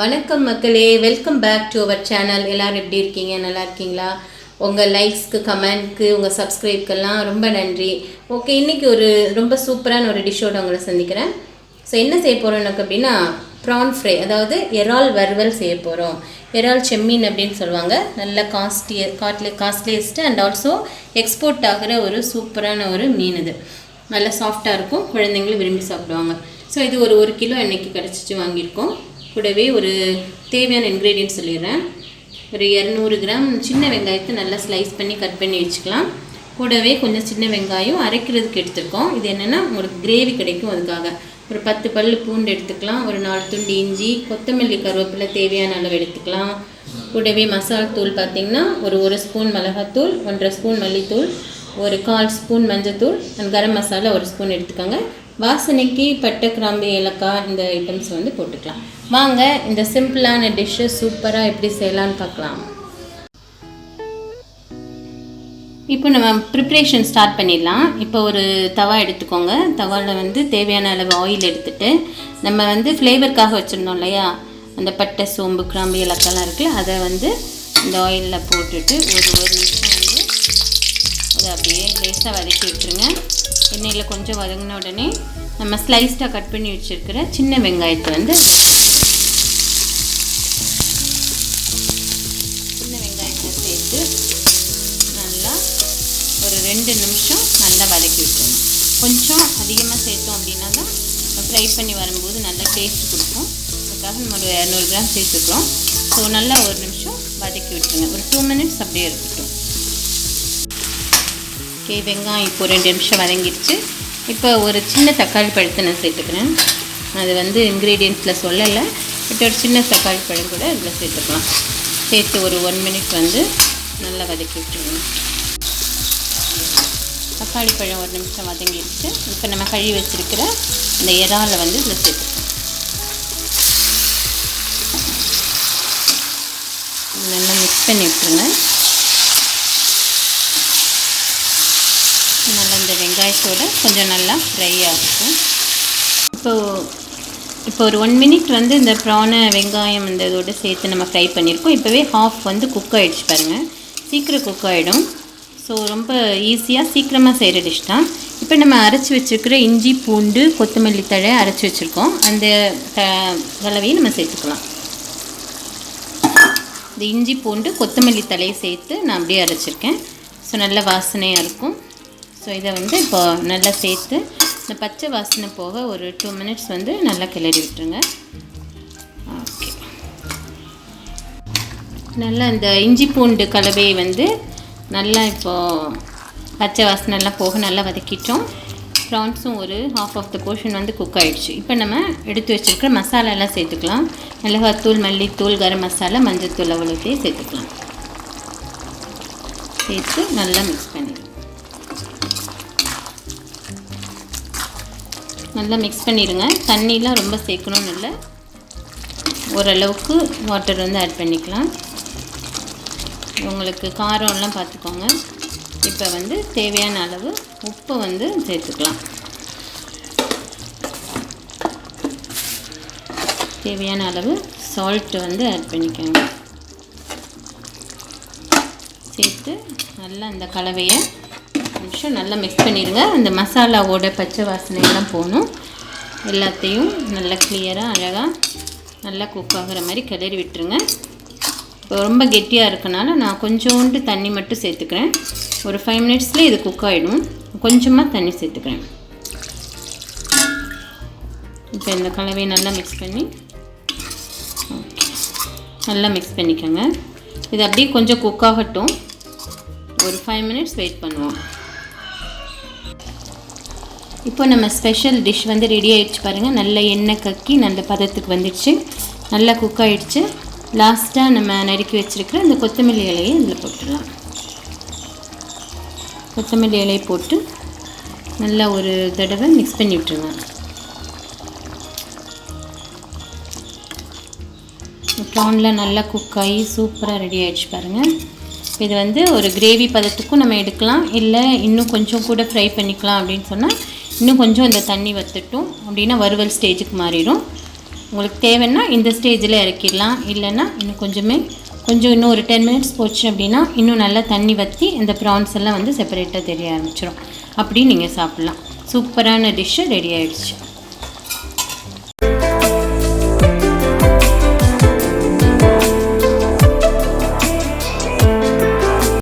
வணக்கம் மக்களே, welcome back to our channel. எல்லோரும் எப்படி இருக்கீங்க? நல்லா இருக்கீங்களா? உங்கள் லைக்ஸ்க்கு, கமெண்ட்க்கு, உங்கள் சப்ஸ்கிரைப்க்கெல்லாம் ரொம்ப நன்றி. ஓகே, இன்றைக்கி ஒரு ரொம்ப சூப்பரான ஒரு டிஷ்ஷோடு உங்களை சந்திக்கிறேன். ஸோ என்ன செய்ய போகிறோம் எனக்கு அப்படின்னா, ப்ரான் ஃப்ரை, அதாவது இறால் வறுவல் செய்ய போகிறோம். இறால் செம்மீன் அப்படின்னு சொல்லுவாங்க. நல்ல காஸ்ட்லியஸ்ட்டு அண்ட் ஆல்சோ எக்ஸ்போர்ட் ஆகிற ஒரு சூப்பரான ஒரு மீன். இது நல்லா சாஃப்டாக இருக்கும், குழந்தைங்களும் விரும்பி சாப்பிடுவாங்க. ஸோ இது ஒரு கிலோ இன்றைக்கி கிடச்சிட்டு வாங்கியிருக்கோம். கூடவே ஒரு தேவையான இன்க்ரீடியன்ட் சொல்லிடுறேன். ஒரு 200 கிராம் சின்ன வெங்காயத்தை நல்லா ஸ்லைஸ் பண்ணி கட் பண்ணி வச்சுக்கலாம். கூடவே கொஞ்சம் சின்ன வெங்காயம் அரைக்கிறதுக்கு எடுத்துருக்கோம். இது என்னென்னா உங்களுக்கு கிரேவி கிடைக்கும், அதுக்காக ஒரு 10 பல் பூண்டு எடுத்துக்கலாம். ஒரு 4 துண்டு இஞ்சி, கொத்தமல்லி, கருவேப்பிலை தேவையான அளவு எடுத்துக்கலாம். கூடவே மசாலா தூள் பார்த்திங்கன்னா ஒரு ஸ்பூன் மிளகாத்தூள், 1.5 ஸ்பூன் மல்லித்தூள், ஒரு 1/4 ஸ்பூன் மஞ்சத்தூள் அண்ட் கரம் மசாலா 1 ஸ்பூன் எடுத்துக்கோங்க. வாசனைக்கு பட்டை, கிராம்பு, ஏலக்காய் இந்த ஐட்டம்ஸ் வந்து போட்டுக்கலாம். வாங்க இந்த சிம்பிளான டிஷ்ஷை சூப்பராக எப்படி செய்யலான்னு பார்க்கலாம். இப்போ நம்ம ப்ரிப்ரேஷன் ஸ்டார்ட் பண்ணிடலாம். இப்போ ஒரு தவா எடுத்துக்கோங்க. தவாவில் வந்து தேவையான அளவு ஆயில் எடுத்துகிட்டு, நம்ம வந்து ஃப்ளேவருக்காக வச்சுருந்தோம் இல்லையா, அந்த பட்டை, சோம்பு, கிராம்பு, ஏலக்காய்லாம் இருக்குல்ல, அதை வந்து இந்த ஆயிலில் போட்டுட்டு ஒரு நிமிஷம் வந்து அதை அப்படியே லேசாக வதக்கி விட்டுருங்க. எண்ணெயில் கொஞ்சம் வதங்கின உடனே நம்ம ஸ்லைஸ்டாக கட் பண்ணி வச்சுருக்கிற சின்ன வெங்காயத்தை வந்து சேர்த்து நல்லா ஒரு 2 நிமிஷம் நல்லா வதக்கி விட்டுருங்க. கொஞ்சம் அதிகமாக சேர்த்தோம் அப்படின்னா தான் ஃப்ரை பண்ணி வரும்போது நல்லா டேஸ்ட் கொடுக்கும். அதுக்காக நம்ம ஒரு 200 கிராம் சேர்த்துக்கிறோம். ஸோ நல்லா ஒரு நிமிஷம் வதக்கி விட்டுருங்க. ஒரு 2 மினிட்ஸ் அப்படியே இருக்கட்டும். ஓகே, வெங்காயம் இப்போ 2 நிமிஷம் வதங்கிடுச்சு. இப்போ ஒரு சின்ன தக்காளி பழத்தை நான் சேர்த்துக்கிறேன். அது வந்து இன்க்ரீடியன்ட்ஸில் சொல்லலை, பட் ஒரு சின்ன தக்காளி பழம் கூட இதில் சேர்த்துக்கலாம். சேர்த்து ஒரு 1 மினிட் வந்து நல்லா வதக்கி விட்டுருங்க. தக்காளி பழம் 1 நிமிஷம் வதங்கிடுச்சு. இப்போ நம்ம கழுவி வச்சுருக்கிற இந்த இறாலை வந்து இதில் சேர்த்துக்கலாம். நல்லா மிக்ஸ் பண்ணி விட்டுருங்க. நல்லா இந்த வெங்காயத்தோடு கொஞ்சம் நல்லா ஃப்ரை ஆகும். இப்போ ஒரு 1 மினிட் வந்து இந்த ப்ரானை வெங்காயம் இந்த இதோடு சேர்த்து நம்ம ஃப்ரை பண்ணியிருக்கோம். இப்போவே ஹாஃப் வந்து குக் ஆகிடுச்சு பாருங்கள். சீக்கிரம் குக் ஆகிடும். ஸோ ரொம்ப ஈஸியாக சீக்கிரமாக செய்கிற டிஷ் தான். இப்போ நம்ம அரைச்சி வச்சுருக்கிற இஞ்சி, பூண்டு, கொத்தமல்லி தழை அரைச்சி வச்சுருக்கோம். அந்த கலவையை நம்ம சேர்த்துக்கலாம். இந்த இஞ்சி, பூண்டு, கொத்தமல்லி தழையை சேர்த்து நான் அப்படியே அரைச்சிருக்கேன். ஸோ நல்ல வாசனையாக இருக்கும். ஸோ இதை வந்து இப்போ நல்லா சேர்த்து இந்த பச்சை வாசனை போக ஒரு 2 மினிட்ஸ் வந்து நல்லா கிளறி விட்டுருங்க. ஓகே, நல்லா இந்த இஞ்சி பூண்டு கலவையை வந்து நல்லா இப்போது பச்சை வாசனைலாம் போக நல்லா வதக்கிட்டோம். ப்ரான்ஸும் ஒரு ஹாஃப் ஆஃப் த போர்ஷன் வந்து குக் ஆகிடுச்சு. இப்போ நம்ம எடுத்து வச்சுருக்கிற மசாலாலாம் சேர்த்துக்கலாம். மிளகாத்தூள், மல்லித்தூள், கரம் மசாலா, மஞ்சத்தூள் அவ்வளோத்தையும் சேர்த்துக்கலாம். சேர்த்து நல்லா மிக்ஸ் பண்ணிடுங்க. நல்லா மிக்ஸ் பண்ணிடுங்க. தண்ணிலாம் ரொம்ப சேர்க்கணும்னு இல்லை, ஓரளவுக்கு வாட்டர் வந்து ஆட் பண்ணிக்கலாம். உங்களுக்கு காரம்லாம் பார்த்துக்கோங்க. இப்போ வந்து தேவையான அளவு உப்பு வந்து சேர்த்துக்கலாம். தேவையான அளவு சால்ட்டு வந்து ஆட் பண்ணிக்கோங்க. சேர்த்து நல்லா இந்த கலவையை நிமிஷம் நல்லா மிக்ஸ் பண்ணிடுங்க. அந்த மசாலாவோட பச்சை வாசனையெல்லாம் போகணும். எல்லாத்தையும் நல்லா கிளியராக அழகாக நல்லா குக் ஆகிற மாதிரி கிளறி விட்டுருங்க. இப்போ ரொம்ப கெட்டியாக இருக்கனால நான் கொஞ்சோண்டு தண்ணி மட்டும் சேர்த்துக்கிறேன். ஒரு 5 மினிட்ஸ்லேயே இது குக் ஆகிடும். கொஞ்சமாக தண்ணி சேர்த்துக்கிறேன். இப்போ இந்த கலவையை நல்லா மிக்ஸ் பண்ணி ஓகே நல்லா மிக்ஸ் பண்ணிக்கோங்க. இது அப்படியே கொஞ்சம் குக் ஆகட்டும். ஒரு 5 மினிட்ஸ் வெயிட் பண்ணுவோம். இப்போ நம்ம ஸ்பெஷல் டிஷ் வந்து ரெடி ஆகிடுச்சு பாருங்கள். நல்ல எண்ணெய் கக்கி நல்ல பதத்துக்கு வந்துடுச்சு. நல்லா குக் ஆகிடுச்சு. லாஸ்ட்டாக நம்ம நறுக்கி வச்சுருக்கிற இந்த கொத்தமல்லி இலையை இதில் போட்டுடலாம். கொத்தமல்லி இலையை போட்டு நல்லா ஒரு தடவை மிக்ஸ் பண்ணி விட்டுருங்க. ப்ரான்லாம் நல்லா குக் ஆகி சூப்பராக ரெடி ஆகிடுச்சு பாருங்கள். இது வந்து ஒரு கிரேவி பதத்துக்கும் நம்ம எடுக்கலாம், இல்லை இன்னும் கொஞ்சம் கூட ஃப்ரை பண்ணிக்கலாம் அப்படின்னு சொன்னால் இன்னும் கொஞ்சம் இந்த தண்ணி வற்றட்டும். அப்படின்னா வறுவல் ஸ்டேஜுக்கு மாறிடும். உங்களுக்கு தேவைன்னா இந்த ஸ்டேஜில் இறக்கிடலாம். இல்லைன்னா கொஞ்சம் இன்னும் ஒரு 10 மினிட்ஸ் போச்சு அப்படின்னா இன்னும் நல்லா தண்ணி வற்றி இந்த ப்ரான்ஸ் எல்லாம் வந்து செப்பரேட்டாக தெரிய ஆரம்பிச்சிடும். அப்படி நீங்கள் சாப்பிட்லாம். சூப்பரான டிஷ்ஷு ரெடி ஆகிடுச்சு.